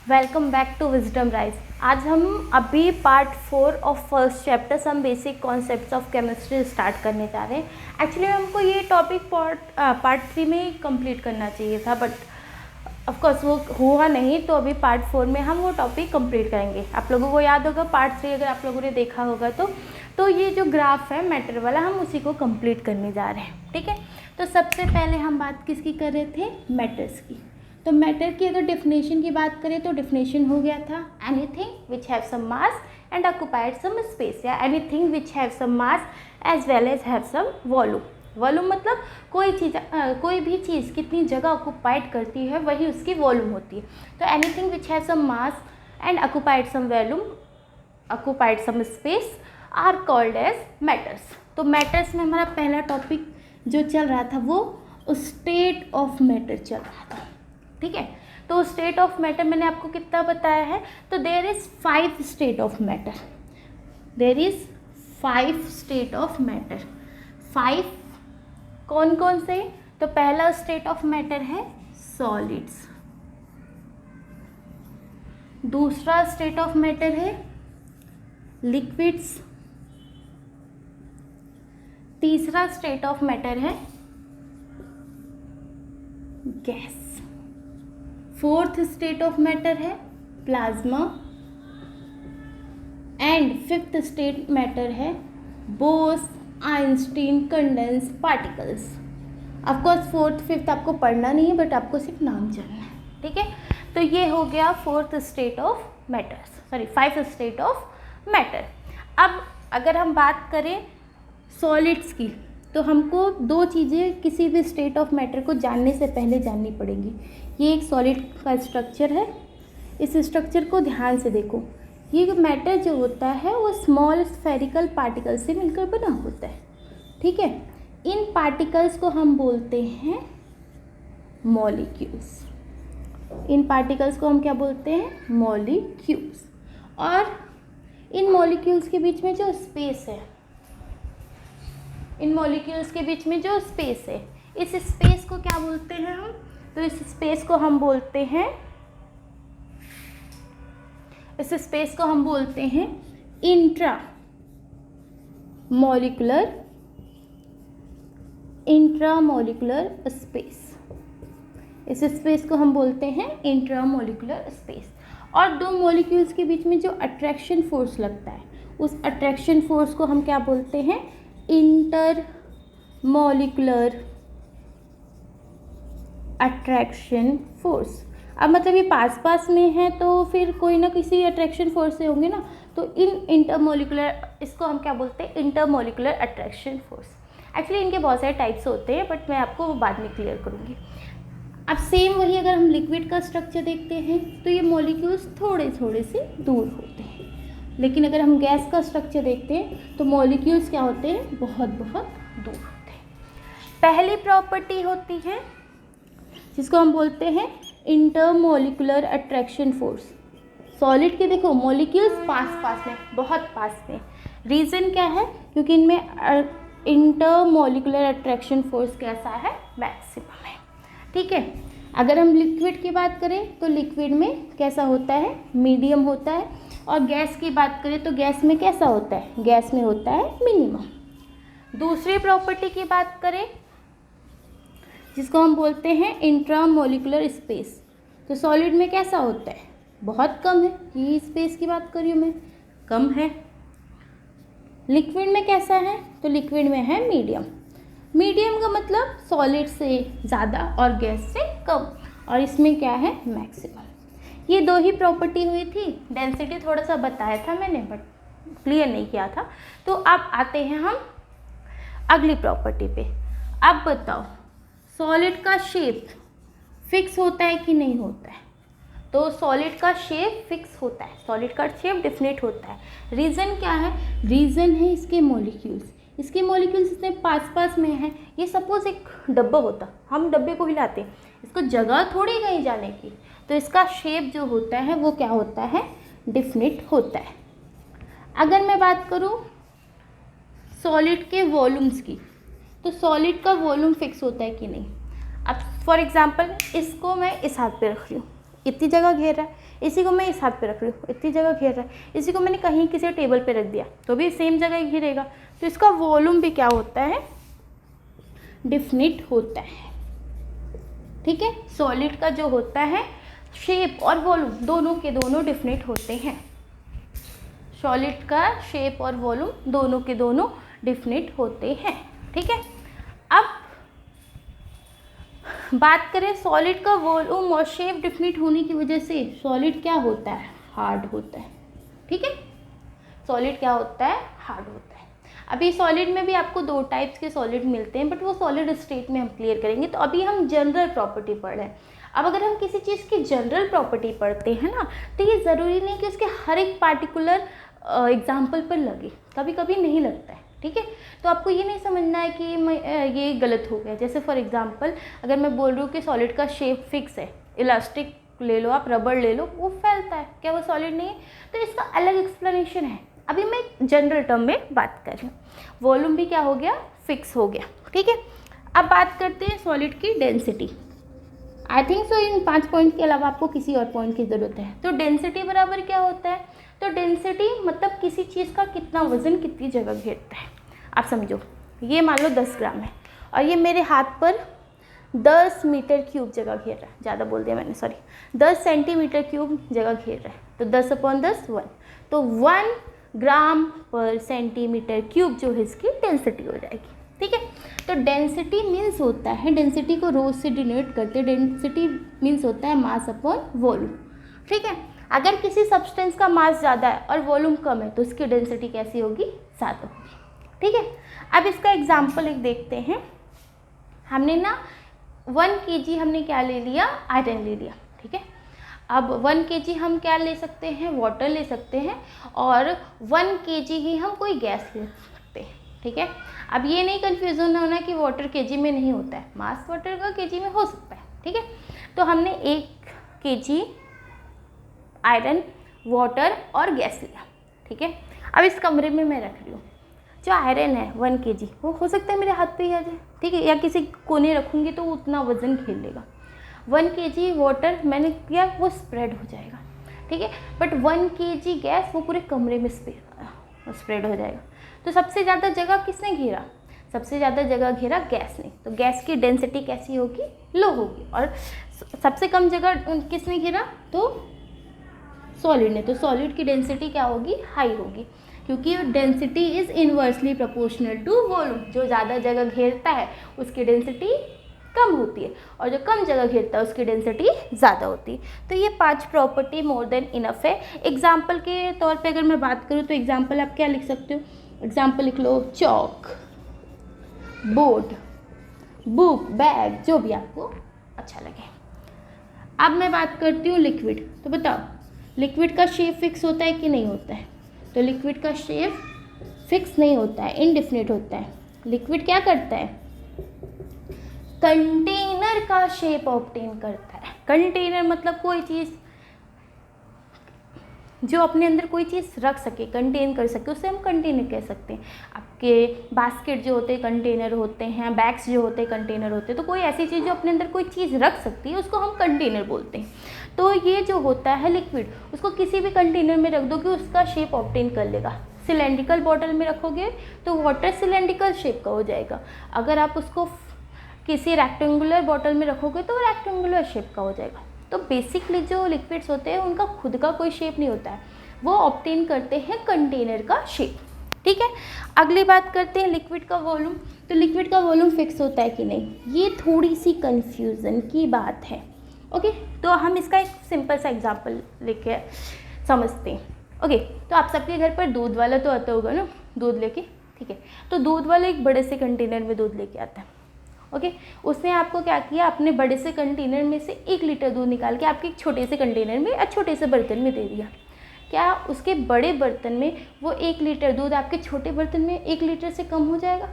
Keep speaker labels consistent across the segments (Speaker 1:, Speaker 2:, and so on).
Speaker 1: Welcome back to Wisdom Rise. आज हम अभी part 4 of first chapter some basic concepts of chemistry start करने जा रहे हैं। एक्चुअली हमको ये टॉपिक पार्ट 3 में ही कंप्लीट करना चाहिए था, बट ऑफकोर्स वो हुआ नहीं, तो अभी पार्ट 4 में हम वो टॉपिक कंप्लीट करेंगे। आप लोगों को याद होगा पार्ट 3 अगर आप लोगों ने देखा होगा तो ये जो ग्राफ है मैटर वाला, हम उसी को कंप्लीट करने जा रहे हैं। ठीक है, तो सबसे पहले हम बात किसकी कर रहे थे? मैटर्स की। तो मैटर की अगर डेफिनेशन की बात करें तो डेफिनेशन हो गया था anything which have some mass and occupied some space, या anything which have some mass as well as have some volume. Volume मतलब कोई भी चीज़ कितनी जगह ऑक्युपाइड करती है वही उसकी वॉल्यूम होती है। तो anything which have some mass and occupied some volume, occupied some space are called as matters. तो मैटर्स में हमारा पहला टॉपिक जो चल रहा था वो स्टेट ऑफ मैटर चल रहा था। ठीक है, तो स्टेट ऑफ मैटर मैंने आपको कितना बताया है? तो there is 5 state of matter. There is 5 state of matter. 5 कौन कौन से? तो पहला स्टेट ऑफ मैटर है सॉलिड्स, दूसरा स्टेट ऑफ मैटर है लिक्विड्स, तीसरा स्टेट ऑफ मैटर है gas, fourth state of matter है plasma and fifth state matter है Bose Einstein condense particles. Of course fourth fifth आपको पढ़ना नहीं है, बट आपको सिर्फ नाम जानना है। ठीक है, तो ये हो गया fourth state of matters, sorry 5 state of matter. अब अगर हम बात करें सॉलिड्स की, तो हमको 2 चीज़ें किसी भी स्टेट ऑफ मैटर को जानने से पहले जाननी पड़ेंगी। ये एक सॉलिड का स्ट्रक्चर है, इस स्ट्रक्चर को ध्यान से देखो। ये मैटर जो होता है वो स्मॉल स्फेरिकल पार्टिकल से मिलकर बना होता है। ठीक है, इन पार्टिकल्स को हम बोलते हैं मॉलिक्यूल्स। इन पार्टिकल्स को हम क्या बोलते हैं? मॉलिक्यूल्स। और इन मॉलिक्यूल्स के बीच में जो स्पेस है, इन मॉलिक्यूल्स के बीच में जो स्पेस है, इस स्पेस को क्या बोलते हैं हम? तो इस स्पेस को हम बोलते हैं, इस स्पेस को हम बोलते हैं इंट्रा मॉलिक्यूलर स्पेस। इस स्पेस को हम बोलते हैं इंट्रा मॉलिक्यूलर स्पेस। और 2 मॉलिक्यूल्स के बीच में जो अट्रैक्शन फोर्स लगता है, उस अट्रैक्शन फोर्स को हम क्या बोलते हैं? Inter molecular attraction force. अब मतलब ये पास में है तो फिर कोई ना किसी अट्रैक्शन फोर्स से होंगे ना, तो इन इंटरमोलिकुलर, इसको हम क्या बोलते हैं? Intermolecular attraction force. एक्चुअली इनके बहुत सारे टाइप्स होते हैं, बट मैं आपको वो बाद में क्लियर करूँगी। अब सेम वही अगर हम लिक्विड का स्ट्रक्चर देखते हैं तो ये मॉलिक्यूल्स थोड़े थोड़े से दूर होते हैं, लेकिन अगर हम गैस का स्ट्रक्चर देखते हैं तो मॉलिक्यूल्स क्या होते हैं? बहुत बहुत दूर होते हैं। पहली प्रॉपर्टी होती है जिसको हम बोलते हैं इंटरमोलिकुलर अट्रैक्शन फोर्स। सॉलिड के देखो मॉलिक्यूल्स पास में, बहुत पास में। रीज़न क्या है? क्योंकि इनमें इंटरमोलिकुलर अट्रैक्शन फोर्स कैसा है? मैक्सिमम है। ठीक है, अगर हम लिक्विड की बात करें तो लिक्विड में कैसा होता है? मीडियम होता है। और गैस की बात करें तो गैस में कैसा होता है? गैस में होता है मिनिमम। दूसरी प्रॉपर्टी की बात करें जिसको हम बोलते हैं इंट्रामोलिकुलर स्पेस, तो सॉलिड में कैसा होता है? बहुत कम है। ये स्पेस की बात कर रही हूँ मैं, कम है। लिक्विड में कैसा है? तो लिक्विड में है मीडियम। मीडियम का मतलब सॉलिड से ज़्यादा और गैस से कम, और इसमें क्या है? मैक्सिमम। ये 2 ही प्रॉपर्टी हुई थी। डेंसिटी थोड़ा सा बताया था मैंने, बट क्लियर नहीं किया था। तो अब आते हैं हम अगली प्रॉपर्टी पे। अब बताओ, सॉलिड का शेप फिक्स होता है कि नहीं होता है? तो सॉलिड का शेप फिक्स होता है, सॉलिड का शेप डिफिनेट होता है। रीज़न क्या है? रीज़न है इसके मॉलिक्यूल्स। इसके मॉलिक्यूल्स इतने पास में हैं। ये सपोज एक डब्बा होता, हम डब्बे को हिलाते हैं, इसको जगह थोड़ी कहीं जाने की, तो इसका शेप जो होता है वो क्या होता है? डिफिनेट होता है। अगर मैं बात करूँ सॉलिड के वॉल्यूम्स की, तो सॉलिड का वॉल्यूम फिक्स होता है कि नहीं? अब फॉर एग्जांपल इसको मैं इस हाथ पे रख रही हूँ, इतनी जगह घेर रहा है, इसी को मैं इस हाथ पे रख रही हूँ, इतनी जगह घेर रहा है। इसी को मैंने कहीं किसी टेबल पे रख दिया तो भी सेम जगह घेरेगा। तो इसका वॉल्यूम भी क्या होता है, डिफिनिट होता है। ठीक है, सॉलिड का जो होता है शेप और वॉल्यूम दोनों के दोनों डिफिनिट होते हैं। सॉलिड का शेप और वॉल्यूम दोनों के दोनों डिफिनिट होते हैं। ठीक है, अब बात करें सॉलिड का वॉल्यूम और शेप डिफिनिट होने की वजह से सॉलिड क्या होता है, हार्ड होता है। ठीक है, सॉलिड क्या होता है, हार्ड होता है। अभी सॉलिड में भी आपको दो टाइप्स के सॉलिड मिलते हैं, बट वो सॉलिड स्टेट में हम क्लियर करेंगे। तो अभी हम जनरल प्रॉपर्टी पढ़ रहे हैं। अब अगर हम किसी चीज़ की जनरल प्रॉपर्टी पढ़ते हैं ना, तो ये ज़रूरी नहीं कि उसके हर एक पार्टिकुलर एग्जाम्पल पर लगे, कभी कभी नहीं लगता है। ठीक है, तो आपको ये नहीं समझना है कि ये गलत हो गया। जैसे फॉर एग्जांपल अगर मैं बोल रही हूँ कि सॉलिड का शेप फिक्स है, इलास्टिक ले लो आप, रबड़ ले लो, वो फैलता है, क्या वो सॉलिड नहीं है? तो इसका अलग एक्सप्लेनेशन है। अभी मैं जनरल टर्म में बात कर रही हूँ। वॉल्यूम भी क्या हो गया, फिक्स हो गया। ठीक है, अब बात करते हैं सॉलिड की density. I think so in 5 point के अलावा आपको किसी और पॉइंट की ज़रूरत है। तो डेंसिटी बराबर क्या होता है, तो डेंसिटी मतलब किसी चीज़ का कितना वज़न कितनी जगह घेरता है। आप समझो, ये मान लो 10 ग्राम है और ये मेरे हाथ पर 10 मीटर क्यूब जगह घेर रहा है, ज़्यादा बोल दिया मैंने, सॉरी, 10 सेंटीमीटर क्यूब जगह घेर रहा है। तो 10/10 1, तो 1 ग्राम पर सेंटीमीटर क्यूब जो है इसकी डेंसिटी हो जाएगी। ठीक है, तो डेंसिटी मीन्स होता है, डेंसिटी को रो से डिनोट करते हैं, डेंसिटी मीन्स होता है मास अपॉन वॉल्यूम। ठीक है, अगर किसी सब्सटेंस का मास ज़्यादा है और वॉल्यूम कम है तो उसकी डेंसिटी कैसी होगी, ज़्यादा होगी। ठीक है, अब इसका एग्जाम्पल एक देखते हैं। हमने ना 1 kg हमने क्या ले लिया, आयरन ले लिया। ठीक है, अब 1 kg हम क्या ले सकते हैं, वाटर ले सकते हैं, और 1 kg ही हम कोई गैस ले सकते हैं। ठीक है, अब ये नहीं कन्फ्यूजन होना कि वाटर kg में नहीं होता है, मास वाटर का kg में हो सकता है। ठीक है, तो हमने 1 kg आयरन, वाटर और गैस लिया। ठीक है, अब इस कमरे में मैं रख रही हूँ। जो आयरन है 1 kg वो हो सकता है मेरे हाथ पे ही आ जाए। ठीक है, या किसी कोने रखूँगी तो वो उतना वज़न खेल लेगा। 1 kg वाटर मैंने किया, वो स्प्रेड हो जाएगा। ठीक है, बट 1 kg गैस वो पूरे कमरे में स्प्रेड हो जाएगा। तो सबसे ज़्यादा जगह किसने घेरा, सबसे ज़्यादा जगह घेरा गैस ने। तो गैस की डेंसिटी कैसी होगी, लो होगी। और सबसे कम जगह किसने घेरा, तो सॉलिड ने। तो सॉलिड की डेंसिटी क्या होगी, हाई होगी, क्योंकि density is inversely proportional to volume. जो ज़्यादा जगह घेरता है उसकी डेंसिटी कम होती है, और जो कम जगह घेरता है उसकी डेंसिटी ज़्यादा होती है। तो ये 5 प्रॉपर्टी मोर देन इनफ है। एग्जाम्पल के तौर पे अगर मैं बात करूँ तो एग्जाम्पल आप क्या लिख सकते हो, एग्जाम्पल लिख लो चॉक, बोर्ड, बुक, बैग, जो भी आपको अच्छा लगे। अब मैं बात करती हूँ लिक्विड। तो बताओ लिक्विड का शेप फिक्स होता है कि नहीं होता है, तो लिक्विड का शेप फिक्स नहीं होता है, इनडिफिनिट होता है। लिक्विड क्या करता है, कंटेनर का शेप ऑब्टेन करता है। कंटेनर मतलब कोई चीज़ जो अपने अंदर कोई चीज़ रख सके, कंटेन कर सके, उसे हम कंटेनर कह सकते हैं। आपके बास्केट जो होते हैं कंटेनर होते हैं, बैग्स जो होते हैं कंटेनर होते हैं। तो कोई ऐसी चीज़ जो अपने अंदर कोई चीज़ रख सकती है उसको हम कंटेनर बोलते हैं। तो ये जो होता है लिक्विड, उसको किसी भी कंटेनर में रख दोगे उसका शेप ऑब्टेन कर लेगा। सिलेंड्रिकल बॉटल में रखोगे तो वाटर सिलेंड्रिकल शेप का हो जाएगा। अगर आप उसको किसी रेक्टेंगुलर बॉटल में रखोगे तो रेक्टेंगुलर शेप का हो जाएगा। तो बेसिकली जो लिक्विड्स होते हैं उनका खुद का कोई शेप नहीं होता है, वो ऑब्टेन करते हैं कंटेनर का शेप। ठीक है, अगली बात करते हैं लिक्विड का वॉल्यूम। तो लिक्विड का वॉल्यूम फिक्स होता है कि नहीं, ये थोड़ी सी कंफ्यूजन की बात है। ओके, तो हम इसका एक सिंपल सा एग्जांपल लेके समझते हैं। ओके, तो आप सबके घर पर दूध वाला तो आता होगा ना, दूध लेके। ठीक है, तो दूध वाला एक बड़े से कंटेनर में दूध लेके आता है। ओके, उसने आपको क्या किया, अपने बड़े से कंटेनर में से 1 लीटर दूध निकाल के आपके एक छोटे से कंटेनर में या छोटे से बर्तन में दे दिया। क्या उसके बड़े बर्तन में वो 1 लीटर दूध आपके छोटे बर्तन में 1 लीटर से कम हो जाएगा,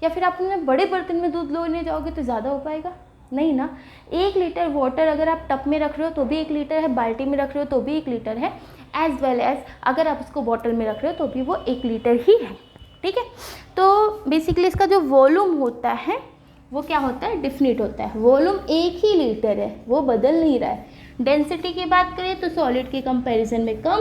Speaker 1: या फिर आप अपने बड़े बर्तन में दूध लेने जाओगे तो ज़्यादा हो पाएगा? नहीं ना। 1 लीटर वाटर अगर आप टब में रख रहे हो तो भी 1 लीटर है, बाल्टी में रख रहे हो तो भी 1 लीटर है, एज वेल एज अगर आप उसको बॉटल में रख रहे हो तो भी वो 1 लीटर ही है। ठीक है, तो बेसिकली इसका जो वॉल्यूम होता है वो क्या होता है, डिफिनिट होता है। वॉल्यूम 1 ही लीटर है, वो बदल नहीं रहा है। डेंसिटी की बात करें तो सॉलिड के कंपैरिजन में कम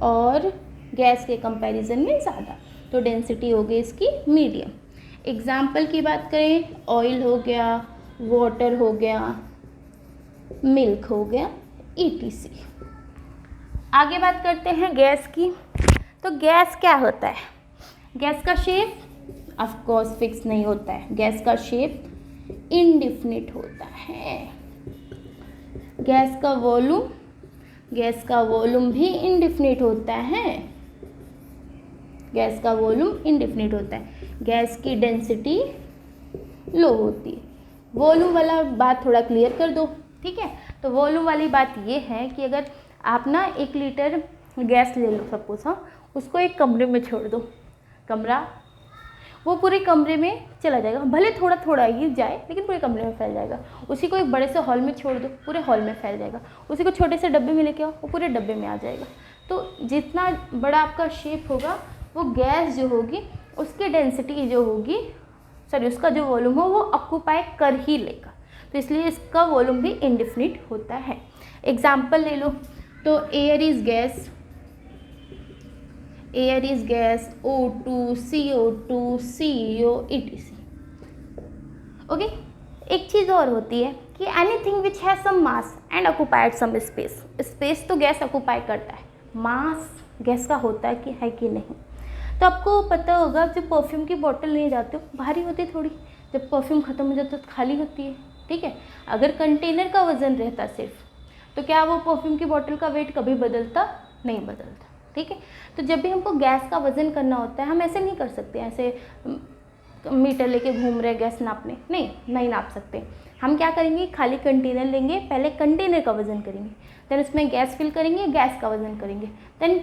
Speaker 1: और गैस के कंपैरिजन में ज़्यादा, तो डेंसिटी हो गई इसकी मीडियम। एग्जाम्पल की बात करें, ऑयल हो गया, वाटर हो गया, मिल्क हो गया, ETC। आगे बात करते हैं गैस की। तो गैस क्या होता है? गैस का शेप ऑफ कोर्स फिक्स नहीं होता है, गैस का शेप इनडिफिनिट होता है। गैस का वॉल्यूम भी इनडिफिनिट होता है। गैस का वॉल्यूम इनडिफिनिट होता है। गैस की डेंसिटी लो होती है। वॉल्यूम वाला बात थोड़ा क्लियर कर दो, ठीक है। तो वॉल्यूम वाली बात ये है कि अगर आप ना 1 लीटर गैस ले लो सपोज, हाँ, उसको एक कमरे में छोड़ दो, कमरा वो पूरे कमरे में चला जाएगा, भले थोड़ा थोड़ा ही जाए लेकिन पूरे कमरे में फैल जाएगा। उसी को एक बड़े से हॉल में छोड़ दो, पूरे हॉल में फैल जाएगा। उसी को छोटे से डब्बे में लेके आओ, वो पूरे डब्बे में आ जाएगा। तो जितना बड़ा आपका शेप होगा, वो गैस जो होगी उसकी डेंसिटी जो होगी, उसका जो वॉल्यूम हो वो ऑक्यूपाई कर ही लेगा। तो इसलिए इसका वॉल्यूम भी इनडिफिनिट होता है। एग्जाम्पल ले लो, तो air is gas, O2, CO2, CO, ETC। Okay. एक चीज़ और होती है कि anything which has some mass and occupied some space. Space तो गैस ऑक्यूपाई करता है, मास गैस का होता है कि नहीं। तो आपको पता होगा, जब परफ्यूम की बोतल लेने जाते हो भारी होती है थोड़ी, जब परफ्यूम ख़त्म हो जाता है तो खाली होती है, ठीक है। अगर कंटेनर का वज़न रहता सिर्फ, तो क्या वो परफ्यूम की बोतल का वेट कभी बदलता? नहीं बदलता, ठीक है। तो जब भी हमको गैस का वज़न करना होता है, हम ऐसे नहीं कर सकते, ऐसे मीटर लेके घूम रहे गैस नापने, नहीं नाप सकते। हम क्या करेंगे, खाली कंटेनर लेंगे, पहले कंटेनर का वज़न करेंगे, देन उसमें गैस फिल करेंगे, गैस का वज़न करेंगे, then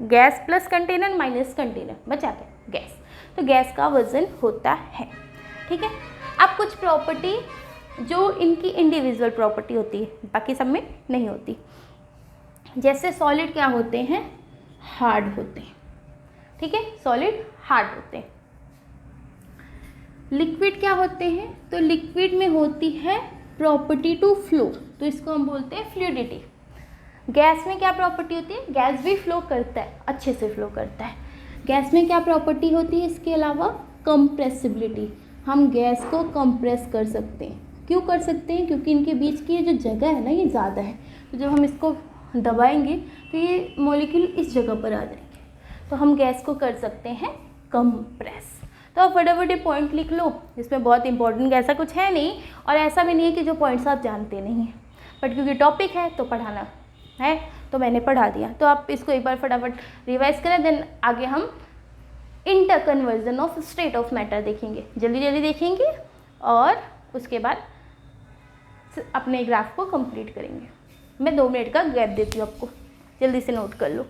Speaker 1: gas plus container minus container बचा के गैस। तो गैस का वज़न होता है, ठीक है। अब कुछ प्रॉपर्टी जो इनकी इंडिविजुअल प्रॉपर्टी होती है, बाकी सब में नहीं होती। जैसे सॉलिड क्या होते हैं? हार्ड होते हैं, ठीक है, सॉलिड हार्ड होते हैं। लिक्विड क्या होते हैं? तो लिक्विड में होती है प्रॉपर्टी टू फ्लो, तो इसको हम बोलते हैं फ्लूइडिटी। गैस में क्या प्रॉपर्टी होती है? गैस भी फ्लो करता है, अच्छे से फ्लो करता है। गैस में क्या प्रॉपर्टी होती है इसके अलावा? कंप्रेसिबिलिटी। हम गैस को कंप्रेस कर सकते हैं। क्यों कर सकते हैं? क्योंकि इनके बीच की ये जो जगह है ना, ये ज़्यादा है। तो जब हम इसको दबाएंगे तो ये मॉलिक्यूल इस जगह पर आ जाएंगे, तो हम गैस को कर सकते हैं कंप्रेस। तो आप फटाफट ये पॉइंट लिख लो, इसमें बहुत इंपॉर्टेंट ऐसा कुछ है नहीं, और ऐसा भी नहीं है कि जो पॉइंट्स आप जानते नहीं हैं, बट क्योंकि टॉपिक है तो पढ़ाना है, तो मैंने पढ़ा दिया। तो आप इसको एक बार फटाफट रिवाइज करें, देन आगे हम interconversion of state of matter देखेंगे, जल्दी जल्दी देखेंगे, और उसके बाद अपने ग्राफ को कंप्लीट करेंगे। मैं 2 मिनट का गैप देती हूँ आपको, जल्दी से नोट कर लो।